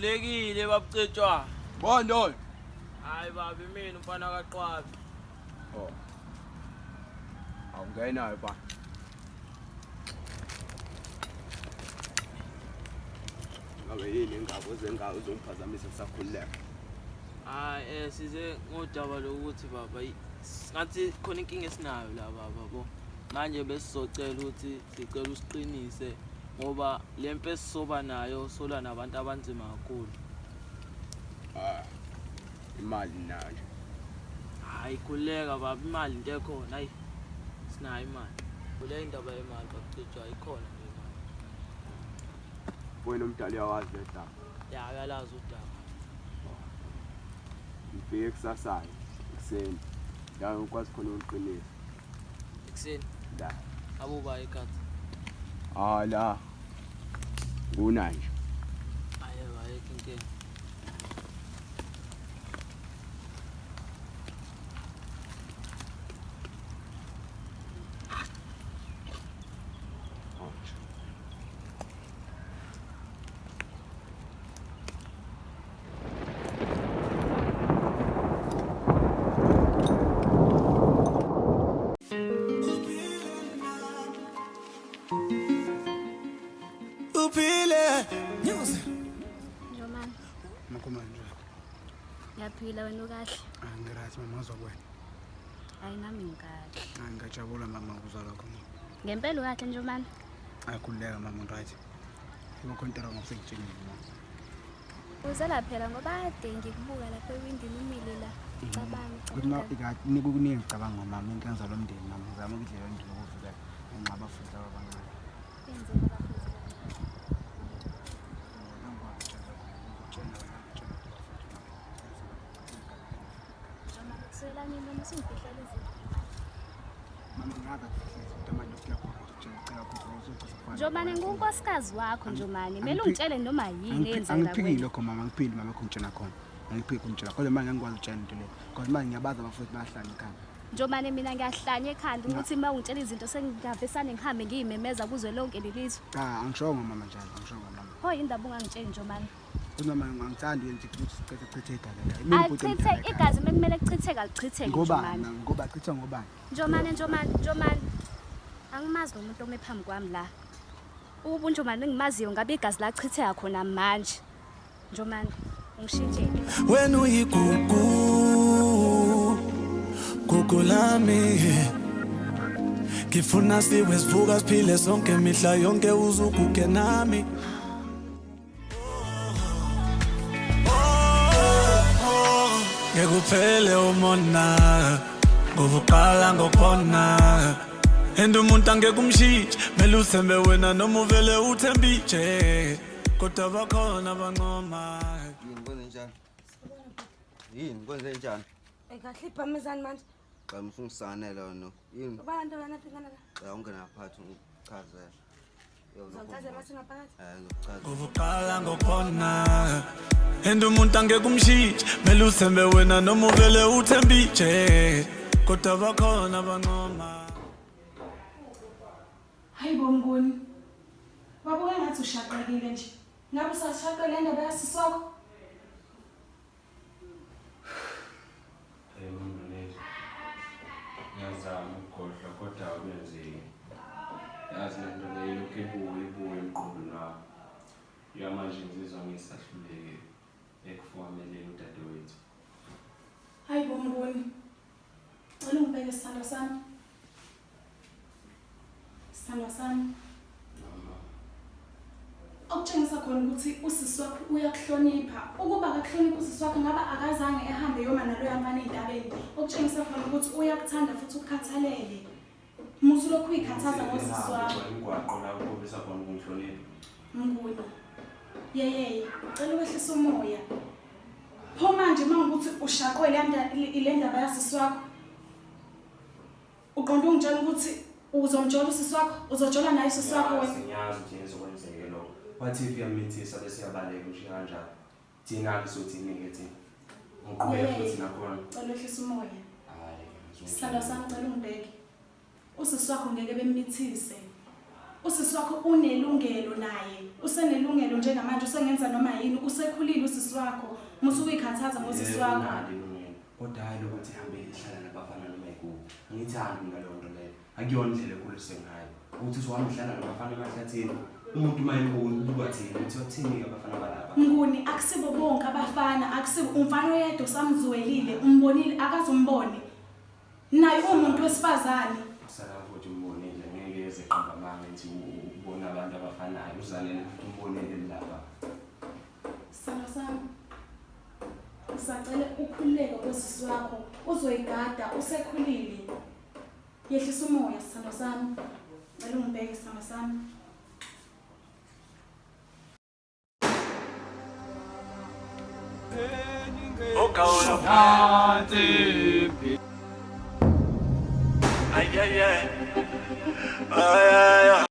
Khulekile babucetshwa. Bondo. Hayi baba mina umfana kaQwabi. Oh. Awungena ba. Ngabe yini ingabo zengawo uzongiphazamisa kusakhuleka? Hayi size ngodaba lokuthi baba ngathi khona inkinga esinayo la baba bo. Manje besizocela ukuthi sicela usiqinise ngoba lempe esisoba nayo sola nabantu abanzima kakhulu. Imali nayo. Hayi khuleka baba imali into ekhona hayi sinayo imali. Kule indaba yemali bakucetshwa ikhona nje imali. Wena umdali yawazi ledaba. Ya uyalazi udaba. Ngifike kusasa ekseni. La ngikwazi khona ukuqinisa. Ekseni La. abuba ekhaya. La. Kuna nje. Hayi inkinga. Yaphila wena ukahle? Ngirathi mama uzokwena. Hayi nami ngikahle. Ngijabula mama ukuzwa lokho. Ngempela ukahle nje manje? Ayikhuleka mama right. Ngikhontera ngokusekutshengile mama. Uzela phela ngoba ade ngikubuka lapha ewindini umile la. Cabanga. Kuthi ikati nikukuningi ngicabanga mama into yenza lo mndeni mama ngizama ukudlela indlela ukuvika enqaba futhi abancane. Enzeni abafuthi. Selani noma singifihlela izinto. Mama ngabe kufihle utamanje kuyakhona ukutshela ukuthi Njomane ngunkosikazi wakho Njomane. Mele ungitshele noma yini eyenzeka kuwena. Angiphikile lokho mama ngiphili mama khongitshela khona. Angiphiki ukutshela kodwa manje ngikwazi ukutshela into le. Kodwa manje ngiyabaza abafuthi bayahlala ekhaya. Njomane mina ngiyahlanya ekhanda ukuthi uma ungitshela izinto sengingavesane ngihambe ngiyimemeza kuzwe lonke lelizwe. Angishongo mama njalo angishongo mama. Pho indaba ungangitsheli Njomane. Noma ngangithanda yenza ukuthi sichithe igala. Achithe igazi mekumele kuchitheke alichitheke Njomane. Ngoba chitha ngobani? Njomane. Angimazi nomuntu ome phambi kwami la. Ubu Njomane engimaziyo ngabe igazi lachitheka khona manje. Njomane ungishintshele. Wena uyigugu lami. Ngifuna siwe sivuka siphile sonke mihla yonke uzuguge nami. Ngekuphele umona ngovuqala ngokubona and umuntu angeke umshintshe mele uthembe wena noma uvele uthembije kodwa bakhona abanqoma. Yini kwenze njani? Ekahle ibhamezani manje? Xa mfungisanele wena. Yini? Abantu lana phingana la. Cha ungena phakathi uchaze. Uzochaza mase ngaphakathi? Ngichaza. Ngovuqala ngokubona and umuntu angeke umshintshe mele uthembe wena noma uvele uthembije kodwa bakhona abanqoma. Hayi bomnguni. Wabuka ngathi ushaqekile nje. Ngabe usashaqele indaba yasiswakho? Ngiyazama ukukhohlwa kodwa awuyenzeki. Yazi lento leyo lokhu ibuye emqondweni wami. Yamanje ngizizwa ngisahlulekile ekufukameleni udadewethu. Hayi bomnguni. Cela ungibheke isithando sami. Isithando sami. Okutshengisa khona ukuthi usisi wakho uyakuhlonipha. Ukuba akakuhlonipha usisi wakho ngaba akazange ehambe yoma nalo yamane ezintabeni. Okutshengisa khona ukuthi uyakuthanda futhi ukukhathalele. Musu lokhu uyikhathaza ngosisi wakho. Ingwaqo la ukubisa khona ukungihlonipha. Mnguni. Yeye, cela wehlisa umoya. Pho manje mangikuthi ushaqwe ile ndaba yasisi wakho. Uqonda ungitshela ukuthi uzomjola usisi wakho, uzojola naye usisi wakho wena. Ngiyazi ukuthi ngizokwenzeke lokho. Wathi if yamithisa bese yabaleka usho kanjalo. Thina sothi negative. Ngiqhubeke futhi nakhona. Cela wehlisa umoya. Hayi, Sithando sami cela ungibheke. Usisi wakho ngeke bemithise. usisi wakho unelungelo naye. Usenelungelo njengamanje usengenza noma yini, usekhulile usisi wakho. Musu uyikhathaza ngosisi wakho. Kodwa hayi lokuthi ihambe ihlala nabafana noma yikuphi. Angithandi mina leyo nto leyo. Akuyona indlela ekhuliswe ngayo. Ukuthi usuhamba uhlala nabafana emahlathini. Umuntu mayibona ubuka thina uthi wathini abafana balapha. Nguni akusibo bonke abafana, akusibo umfana oyedwa samzwelile, umbonile akazombone. Naye umuntu wesifazane. Sala ukuthi umbonile ngeke yeze qamba manga nje ubona abantu abafanayo uzanele ukuthi umbonile lapha. Sithando sami. Usacela ukhululeke kwesisi wakho, uzoyigada usekhulile. Yehlisa umoya sithando sami. Cela ungibheke sithando sami. Ay,